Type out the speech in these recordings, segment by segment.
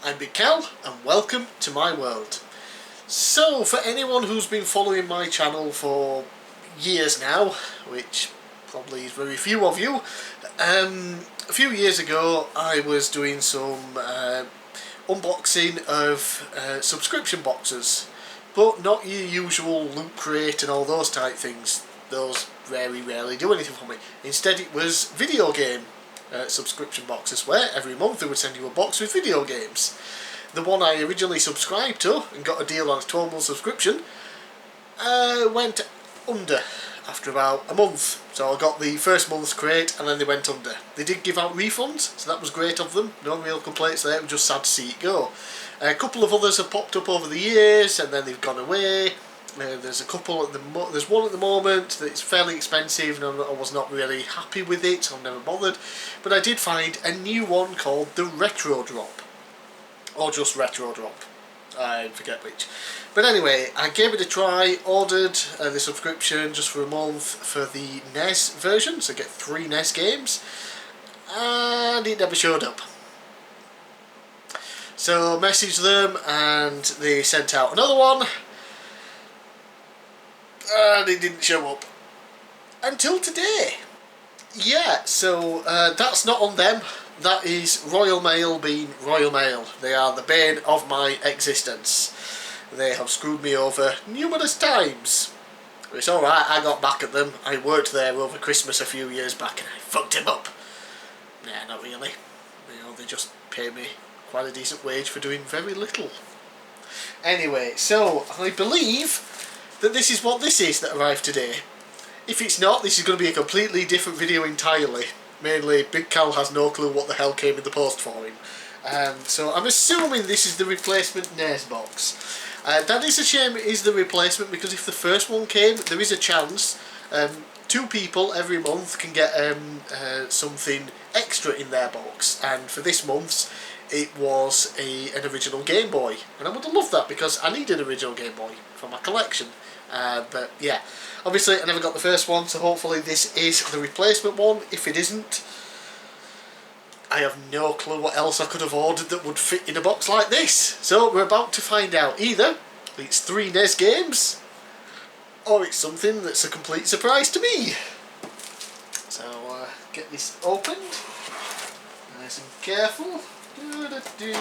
I'm bigcal and welcome to my world. So, for anyone who's been following my channel for years now, which probably is very few of you, a few years ago I was doing some unboxing of subscription boxes, but not your usual Loot Crate and all those type things. Those very rarely do anything for me. Instead it was video game subscription boxes, where every month they would send you a box with video games. The one I originally subscribed to and got a deal on a 12-month subscription went under after about a month. So I got the first month's crate and then they went under. They did give out refunds, so that was great of them. No real complaints there, it was just sad to see it go. A couple of others have popped up over the years and then they've gone away. There's a couple at there's one at the moment that's fairly expensive and I was not really happy with it, so I've never bothered. But I did find a new one called the Retro Drop, or just Retro Drop, I forget which. But anyway, I gave it a try, ordered the subscription just for a month for the NES version, so I get 3 NES games, and it never showed up. So I messaged them and they sent out another one, and it didn't show up until today. Yeah, so that's not on them. That is Royal Mail being Royal Mail. They are the bane of my existence. They have screwed me over numerous times. It's alright, I got back at them. I worked there over Christmas a few years back and I fucked him up. Nah, not really. You know, they just pay me quite a decent wage for doing very little. Anyway, so I believe that this is what this is that arrived today. If it's not, this is going to be a completely different video entirely. Mainly, bigcal has no clue what the hell came in the post for him. So I'm assuming this is the replacement NES box. That is a shame it is the replacement, because if the first one came, there is a chance 2 people every month can get something extra in their box. And for this month's, it was an original Game Boy. And I would have loved that because I need an original Game Boy for my collection. But yeah, obviously I never got the first one, so hopefully this is the replacement one. If it isn't, I have no clue what else I could have ordered that would fit in a box like this. So we're about to find out. Either it's 3 NES games, or it's something that's a complete surprise to me. So get this opened, nice and careful. Do-do-do.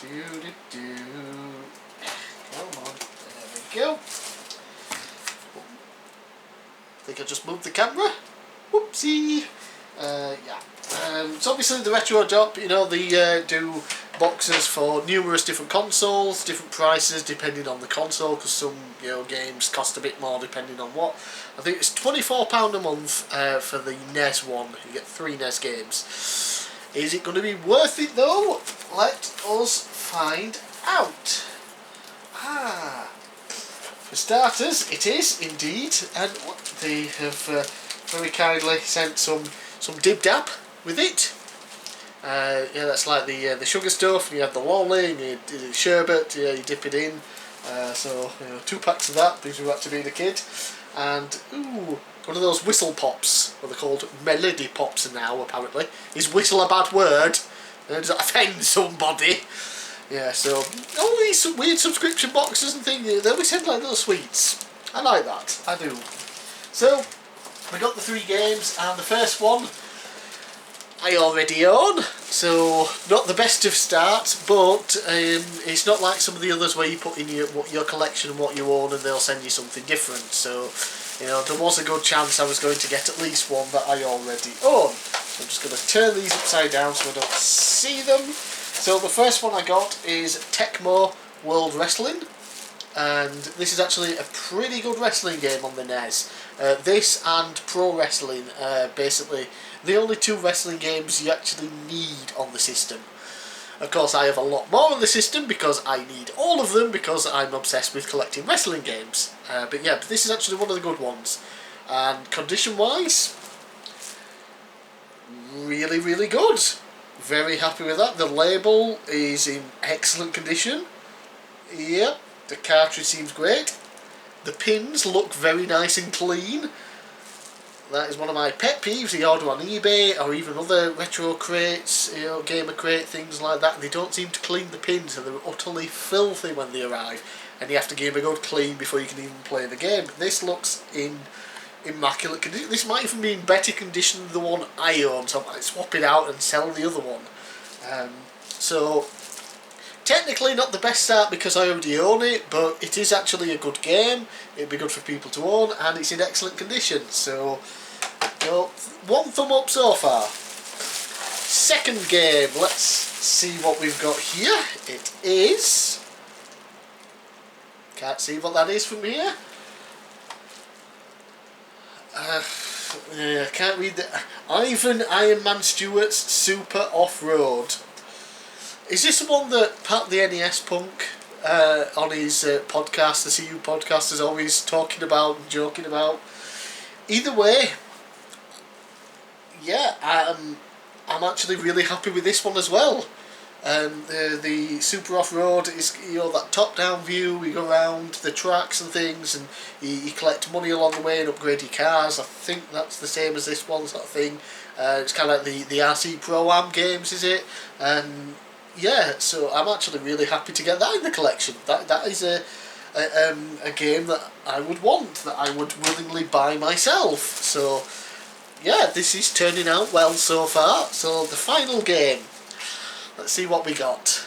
Do-do-do. Come on. Go. I think I just moved the camera. Whoopsie. Yeah. So obviously the Retro Drop, you know, they do boxes for numerous different consoles, different prices depending on the console, because some, you know, games cost a bit more depending on what. I think it's £24 a month for the NES one. You get 3 NES games. Is it going to be worth it though? Let us find out. For starters, it is indeed, and they have very kindly sent some dib-dab with it. Yeah, that's like the sugar stuff, and you have the lolly, and you do the sherbet, yeah, you dip it in. So, you know, 2 packs of that, these were to be the kid. And, ooh, one of those whistle pops, what they're called melody pops now, apparently. Is whistle a bad word? Does that offend somebody? Yeah, so all these weird subscription boxes and things, they always send like little sweets. I like that, I do. So, we got the 3 games, and the first one I already own, so not the best of starts, but it's not like some of the others where you put in your collection and what you own and they'll send you something different. So, you know, there was a good chance I was going to get at least one that I already own. So I'm just going to turn these upside down so I don't see them. So the first one I got is Tecmo World Wrestling, and this is actually a pretty good wrestling game on the NES. This and Pro Wrestling, basically the only 2 wrestling games you actually need on the system. Of course I have a lot more on the system because I need all of them because I'm obsessed with collecting wrestling games. But yeah, this is actually one of the good ones. And condition wise, really, really good. Very happy with that. The label is in excellent condition. Yep, the cartridge seems great. The pins look very nice and clean. That is one of my pet peeves. You order on eBay or even other retro crates, you know, gamer crate, things like that, and they don't seem to clean the pins, and they're utterly filthy when they arrive, and you have to give them a good clean before you can even play the game. This looks in immaculate condition. This might even be in better condition than the one I own, so I might swap it out and sell the other one. So technically not the best start because I already own it, but it is actually a good game. It'd be good for people to own, and it's in excellent condition. So, you know, one thumb up so far. Second game, let's see what we've got here. It is... Can't see what that is from here. I can't read the... Ivan Iron Man Stewart's Super Off-Road. Is this the one that Pat the NES Punk on his podcast, the CU podcast, is always talking about and joking about? Either way, yeah, I'm actually really happy with this one as well. The Super Off-Road is, you know, that top-down view. You go around the tracks and things, and you collect money along the way and upgrade your cars. I think that's the same as this one, sort of thing. It's kind of like the RC Pro-Am games, is it? And yeah, so I'm actually really happy to get that in the collection. That is a game that I would want, that I would willingly buy myself. So yeah, this is turning out well so far. So the final game. Let's see what we got.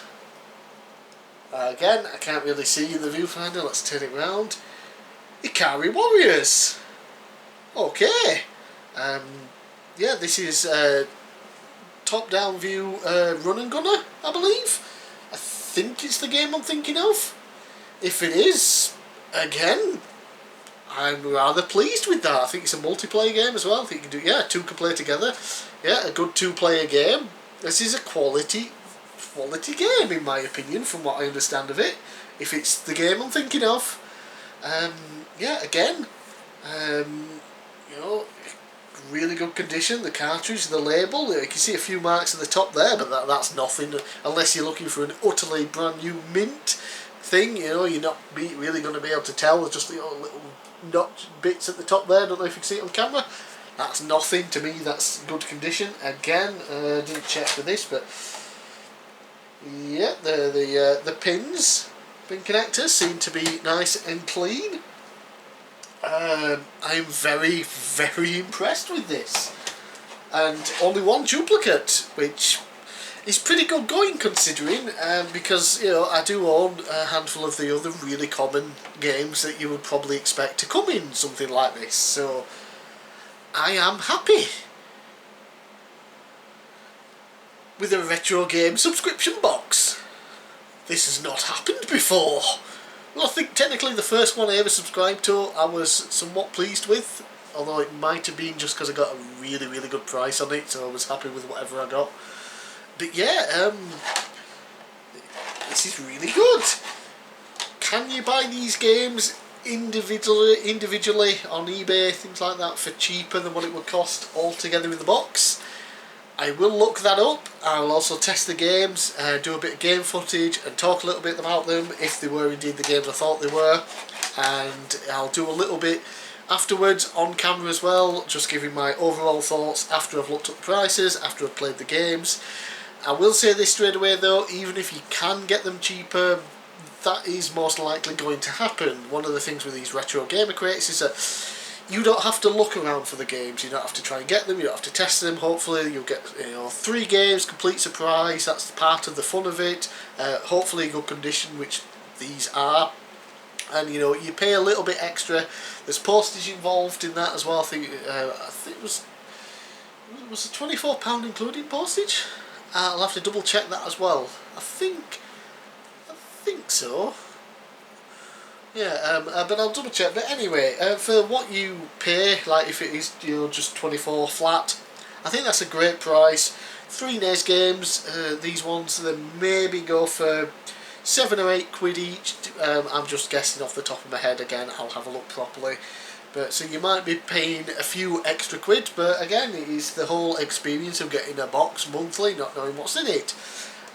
Again, I can't really see in the viewfinder. Let's turn it round. Ikari Warriors. Okay. Yeah, this is top-down view run and gunner, I believe. I think it's the game I'm thinking of. If it is, again, I'm rather pleased with that. I think it's a multiplayer game as well. I think you can do, yeah, two can play together. Yeah, a good two-player game. This is a quality game, in my opinion, from what I understand of it. If it's the game I'm thinking of, yeah, again, you know, really good condition. The cartridge, the label, you can see a few marks at the top there, but that's nothing unless you're looking for an utterly brand new mint thing. You know, you're not really going to be able to tell. There's just, you know, little notch bits at the top there. I don't know if you can see it on camera. That's nothing to me. That's good condition. Again, didn't check for this, but yeah, the pins, pin connectors seem to be nice and clean. I'm very, very impressed with this, and only one duplicate, which is pretty good going considering, because, you know, I do own a handful of the other really common games that you would probably expect to come in something like this. So I am happy with a retro game subscription box. This has not happened before. Well, I think technically the first one I ever subscribed to I was somewhat pleased with, although it might have been just because I got a really, really good price on it, so I was happy with whatever I got. But yeah, this is really good. Can you buy these games individually on eBay, things like that, for cheaper than what it would cost altogether in the box? I will look that up. I'll also test the games, do a bit of game footage and talk a little bit about them if they were indeed the games I thought they were, and I'll do a little bit afterwards on camera as well, just giving my overall thoughts after I've looked up the prices, after I've played the games. I will say this straight away though, even if you can get them cheaper, that is most likely going to happen. One of the things with these retro gamer crates is that you don't have to look around for the games, you don't have to try and get them, you don't have to test them. Hopefully you'll get, you know, 3 games, complete surprise, that's part of the fun of it. Hopefully good condition, which these are. And, you know, you pay a little bit extra. There's postage involved in that as well. I think it was it £24 including postage? I'll have to double check that as well. I think so. Yeah, but I'll double check. But anyway, for what you pay, like if it is, you know, just 24 flat, I think that's a great price. 3 NES games, these ones, they maybe go for £7 or £8 each. I'm just guessing off the top of my head again. I'll have a look properly. But so you might be paying a few extra quid, but again, it is the whole experience of getting a box monthly, not knowing what's in it.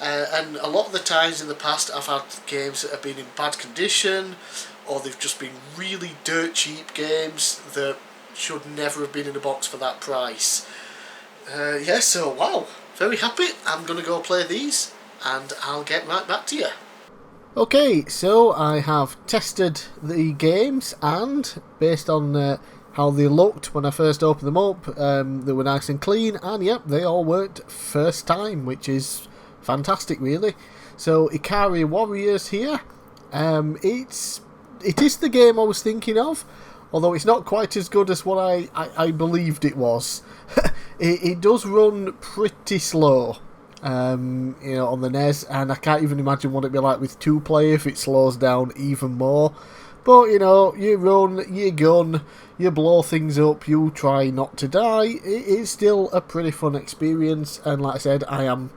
And a lot of the times in the past I've had games that have been in bad condition, or they've just been really dirt cheap games that should never have been in a box for that price. Yeah, so wow, very happy. I'm going to go play these and I'll get right back to you. Okay, so I have tested the games, and based on how they looked when I first opened them up, they were nice and clean, and yep, they all worked first time, which is fantastic really. So Ikari Warriors here, it is the game I was thinking of, although it's not quite as good as what I believed it was. It does run pretty slow. On the NES, and I can't even imagine what it'd be like with 2-player if it slows down even more. But you run, you gun, you blow things up, you try not to die. It is still a pretty fun experience, and like I said, I am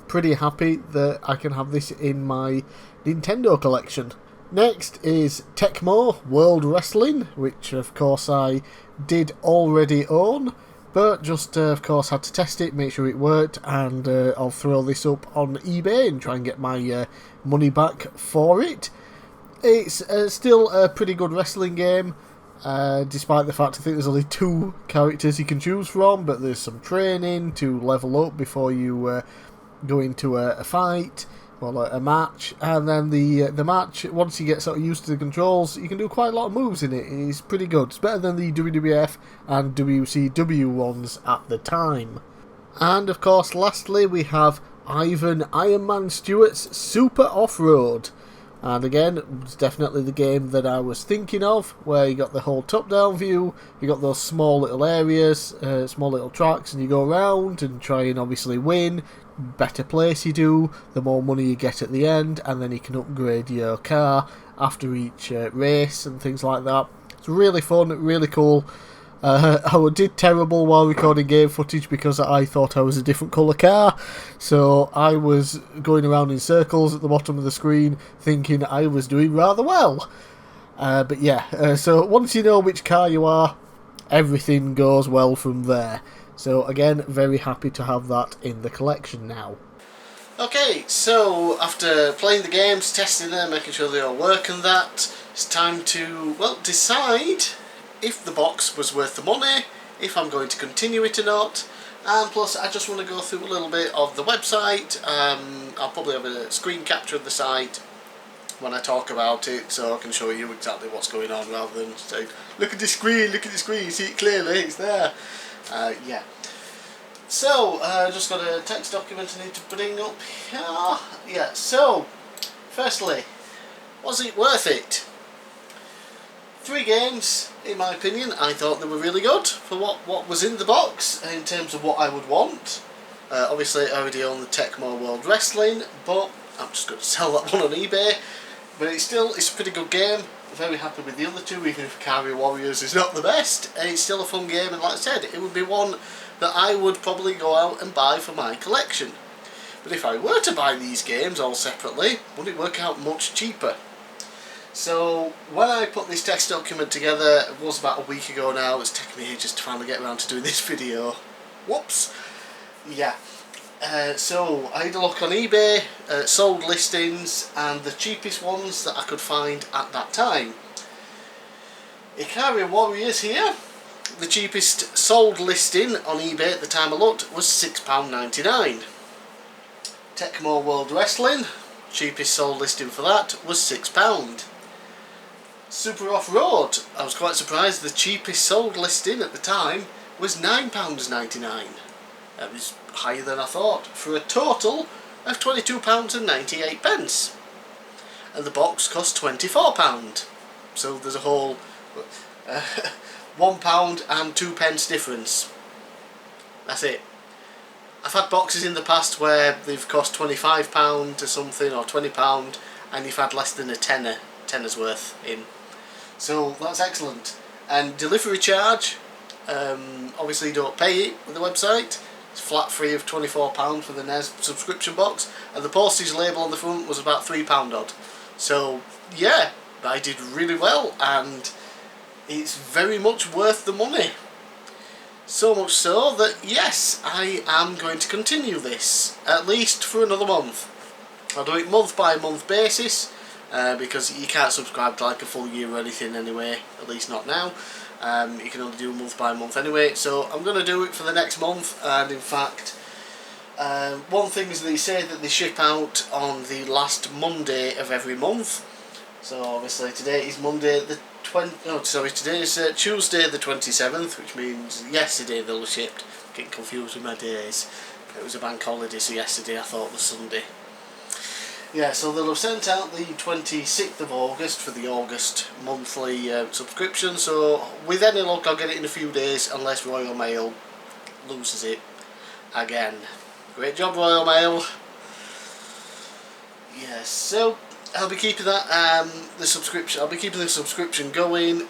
pretty happy that I can have this in my Nintendo collection. Next is Tecmo World Wrestling, which of course I did already own. But just, of course, had to test it, make sure it worked, and I'll throw this up on eBay and try and get my money back for it. It's still a pretty good wrestling game, despite the fact I think there's only 2 characters you can choose from, but there's some training to level up before you go into a fight. Well, a match, and then the match, once you get sort of used to the controls, you can do quite a lot of moves in it. It's pretty good. It's better than the WWF and WCW ones at the time. And of course, lastly, we have Ivan Iron Man Stewart's Super Off-Road. And again, it's definitely the game that I was thinking of, where you got the whole top-down view, you got those small little areas, small little tracks, and you go around and try and obviously win. Better place you do, the more money you get at the end, and then you can upgrade your car after each race and things like that. It's really fun, really cool. I did terrible while recording game footage because I thought I was a different colour car, so I was going around in circles at the bottom of the screen thinking I was doing rather well. But yeah, so once you know which car you are, everything goes well from there. So again, very happy to have that in the collection now. Okay, so after playing the games, testing them, making sure they all work and that, it's time to, well, decide if the box was worth the money, if I'm going to continue it or not, and plus I just want to go through a little bit of the website. I'll probably have a screen capture of the site when I talk about it, so I can show you exactly what's going on rather than say, look at the screen, you see it clearly, it's there. Yeah. So, just got a text document I need to bring up here. Yeah, so, firstly, was it worth it? 3 games, in my opinion. I thought they were really good for what was in the box in terms of what I would want. Obviously, I already own the Tecmo World Wrestling, but I'm just going to sell that one on eBay. But it's a pretty good game. I'm very happy with the other 2, even if Ikari Warriors is not the best. It's still a fun game, and like I said, it would be one that I would probably go out and buy for my collection. But if I were to buy these games all separately, would it work out much cheaper? So when I put this text document together, it was about a week ago now. It's taken me ages to finally get around to doing this video. Whoops. Yeah. So I had a look on eBay, sold listings, and the cheapest ones that I could find at that time. Ikari Warriors here, the cheapest sold listing on eBay at the time I looked was £6.99. Tecmo World Wrestling, cheapest sold listing for that was £6. Super Off-Road, I was quite surprised, the cheapest sold listing at the time was £9.99. That was higher than I thought, for a total of £22.98. And the box cost £24. So there's a whole £1 and 2 pence difference. That's it. I've had boxes in the past where they've cost £25 or something, or £20, and you've had less than a tenner's worth in. So that's excellent. And delivery charge, obviously you don't pay it with the website. It's flat free of £24 for the NES subscription box, and the postage label on the front was about £3 odd. So yeah, I did really well, and it's very much worth the money. So much so that yes, I am going to continue this, at least for another month. I'll do it month by month basis, because you can't subscribe to like a full year or anything anyway, at least not now. You can only do month by month anyway, so I'm going to do it for the next month. And in fact, one thing is they say that they ship out on the last Monday of every month. So obviously today is Monday the today is Tuesday the 27th, which means yesterday they'll have shipped. Getting confused with my days. It was a bank holiday, so yesterday I thought was Sunday. Yeah, so they'll have sent out the 26th of August for the August monthly subscription, so with any luck I'll get it in a few days, unless Royal Mail loses it again. Great job, Royal Mail. Yes, so I'll be keeping that the subscription. I'll be keeping the subscription going.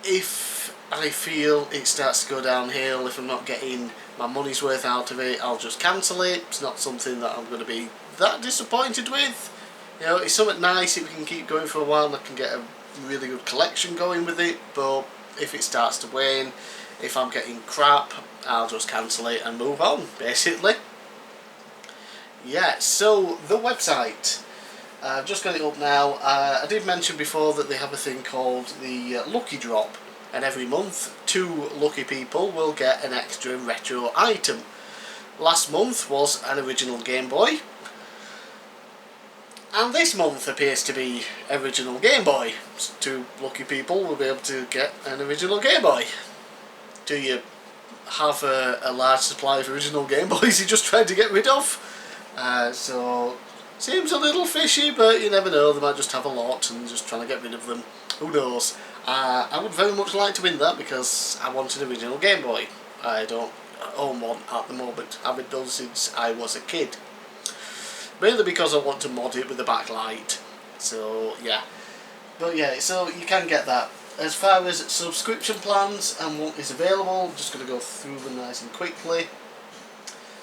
If I feel it starts to go downhill, if I'm not getting my money's worth out of it, I'll just cancel it. It's not something that I'm going to be that disappointed with. You know, it's something nice if we can keep going for a while and I can get a really good collection going with it. But if it starts to wane, if I'm getting crap, I'll just cancel it and move on, basically. Yeah, so the website. I've just got it up now. I did mention before that they have a thing called the Lucky Drop, and every month 2 lucky people will get an extra retro item. Last month was an original Game Boy, and this month appears to be original Game Boy. So 2 lucky people will be able to get an original Game Boy. Do you have a large supply of original Game Boys you're just trying to get rid of? So seems a little fishy, but you never know, they might just have a lot and just trying to get rid of them. Who knows? I would very much like to win that because I want an original Game Boy. I don't own one at the moment. I haven't done since I was a kid. Mainly because I want to mod it with the backlight. So yeah. But yeah, so you can get that. As far as subscription plans and what is available, I'm just going to go through them nice and quickly.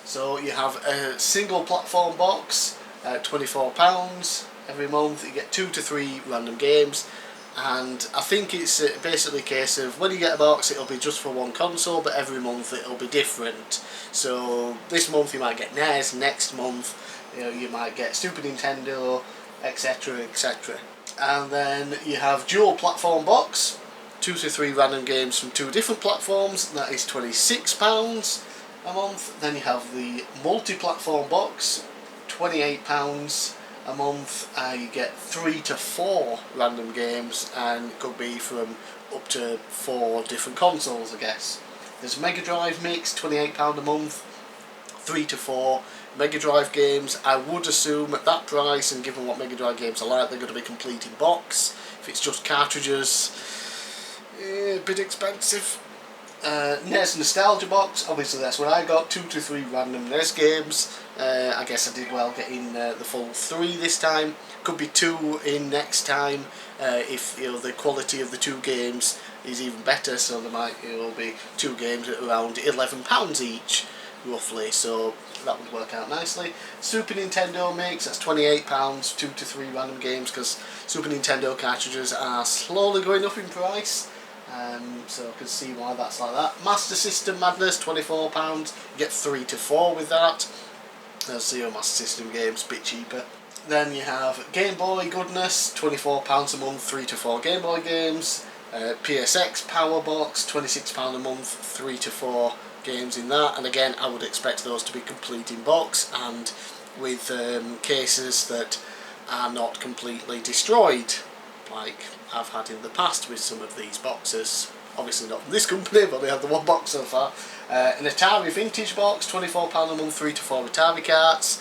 So you have a single platform box at £24 every month. You get 2 to 3 random games, and I think it's basically a case of when you get a box it'll be just for one console, but every month it'll be different. So this month you might get NES, next month you might get Super Nintendo, etc, etc. And then you have dual platform box, 2 to 3 random games from 2 different platforms, that is £26 a month. Then you have the multi-platform box, £28 a month. You get 3 to 4 random games, and it could be from up to 4 different consoles, I guess. There's a Mega Drive mix, £28 a month, 3 to 4 Mega Drive games. I would assume at that price, and given what Mega Drive games are like, they're going to be complete in box. If it's just cartridges, a bit expensive. NES Nostalgia Box, obviously that's what I got, 2 to 3 random NES games. I guess I did well getting the full 3 this time. Could be 2 in next time if the quality of the 2 games is even better, so there might be 2 games at around £11 each roughly, so that would work out nicely. Super Nintendo mix, that's £28, 2 to 3 random games, because Super Nintendo cartridges are slowly going up in price. So I can see why that's like that. Master System Madness, £24. You get 3 to 4 with that. So your Master System games, a bit cheaper. Then you have Game Boy Goodness, £24 a month, 3 to 4 Game Boy games. PSX Power Box, £26 a month, 3 to 4 games in that. And again, I would expect those to be complete in box and with cases that are not completely destroyed, like I've had in the past with some of these boxes. Obviously not from this company, but they have the one box so far. An Atari Vintage box, £24 a month, 3 to 4 Atari carts.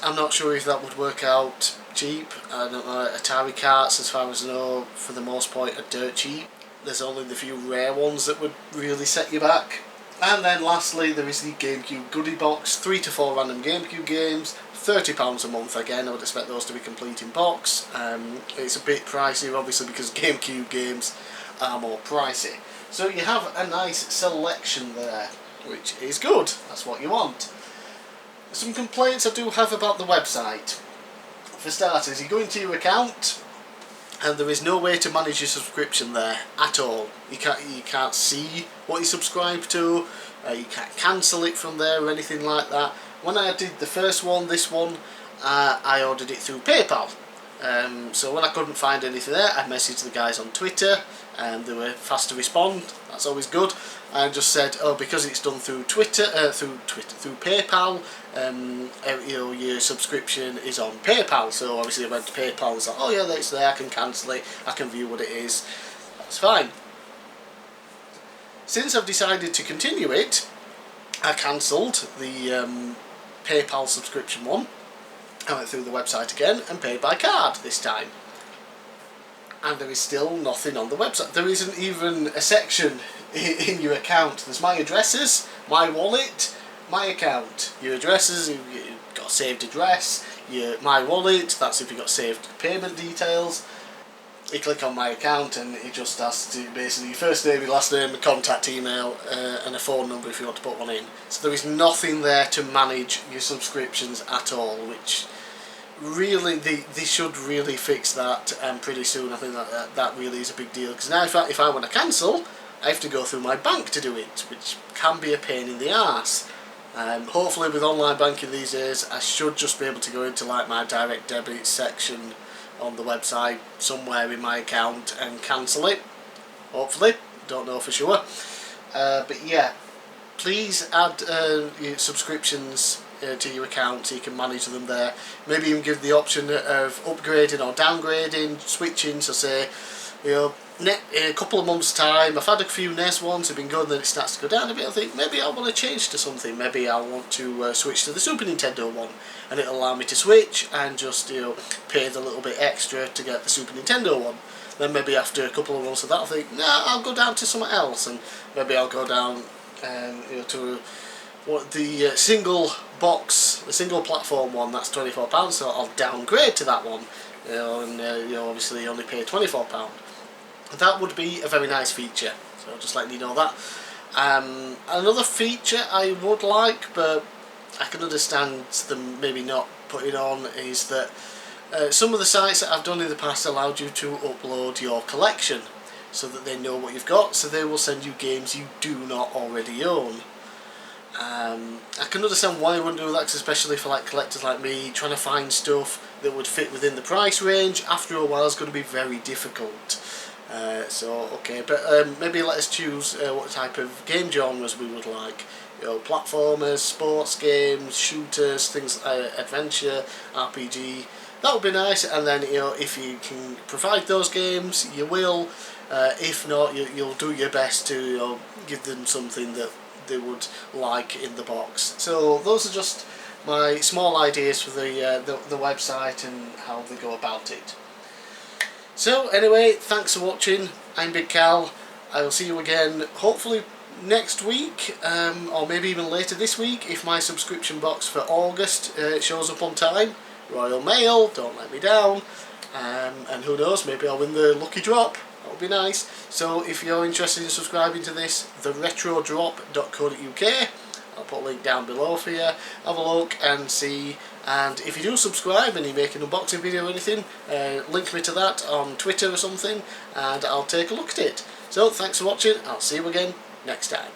I'm not sure if that would work out cheap. I don't know, Atari carts, as far as I know, for the most part are dirt cheap. There's only the few rare ones that would really set you back. And then lastly there is the GameCube Goodie Box, 3 to 4 random GameCube games, £30 a month. Again, I would expect those to be complete in box. It's a bit pricey obviously because GameCube games are more pricey. So you have a nice selection there, which is good, that's what you want. Some complaints I do have about the website. For starters, you go into your account and there is no way to manage your subscription there at all. You can't see what you subscribe to, you can't cancel it from there or anything like that. When I did the first one, this one, I ordered it through PayPal. So when I couldn't find anything there, I messaged the guys on Twitter, and they were fast to respond. That's always good. I just said, oh, because it's done through Twitter, through PayPal, your subscription is on PayPal. So obviously I went to PayPal and said, oh yeah, that's there. I can cancel it. I can view what it is. That's fine. Since I've decided to continue it, I cancelled the PayPal subscription one. I went through the website again and paid by card this time. And there is still nothing on the website. There isn't even a section in your account. There's my addresses, my wallet, my account. Your addresses, you've got a saved address. My wallet, that's if you've got saved payment details. You click on my account and it just asks you basically your first name, your last name, a contact email, and a phone number if you want to put one in. So there is nothing there to manage your subscriptions at all, which really they should really fix that pretty soon. I think that really is a big deal, because now if I want to cancel, I have to go through my bank to do it, which can be a pain in the arse. Hopefully with online banking these days, I should just be able to go into like my direct debit section on the website somewhere in my account and cancel it. Hopefully, don't know for sure. But yeah, please add your subscriptions to your account so you can manage them there. Maybe even give the option of upgrading or downgrading, switching. So say, in a couple of months' time, I've had a few NES ones, have been good, then it starts to go down a bit. I think maybe I want to change to something. Maybe I want to switch to the Super Nintendo one, and it'll allow me to switch and just pay the little bit extra to get the Super Nintendo one. Then maybe after a couple of months of that, I'll think, nah, I'll go down to something else, and maybe I'll go down to the single box, the single platform one. That's £24, so I'll downgrade to that one, and obviously only pay £24. That would be a very nice feature, so just letting you know that. Another feature I would like, but I can understand them maybe not putting on, is that some of the sites that I've done in the past allowed you to upload your collection so that they know what you've got, so they will send you games you do not already own. I can understand why they wouldn't do that, especially for like collectors like me, trying to find stuff that would fit within the price range. After a while it's going to be very difficult. Okay, but maybe let us choose what type of game genres we would like. Platformers, sports games, shooters, things like adventure, RPG. That would be nice. And then if you can provide those games, you will. If not, you'll do your best to give them something that they would like in the box. So those are just my small ideas for the website and how they go about it. So anyway, thanks for watching. I'm Big Cal. I will see you again hopefully next week, or maybe even later this week if my subscription box for August shows up on time. Royal Mail, don't let me down. And who knows, maybe I'll win the lucky drop. That would be nice. So if you're interested in subscribing to this, theretrodrop.co.uk. I'll put a link down below for you. Have a look and see. And if you do subscribe and you make an unboxing video or anything, link me to that on Twitter or something, and I'll take a look at it. So thanks for watching. I'll see you again next time.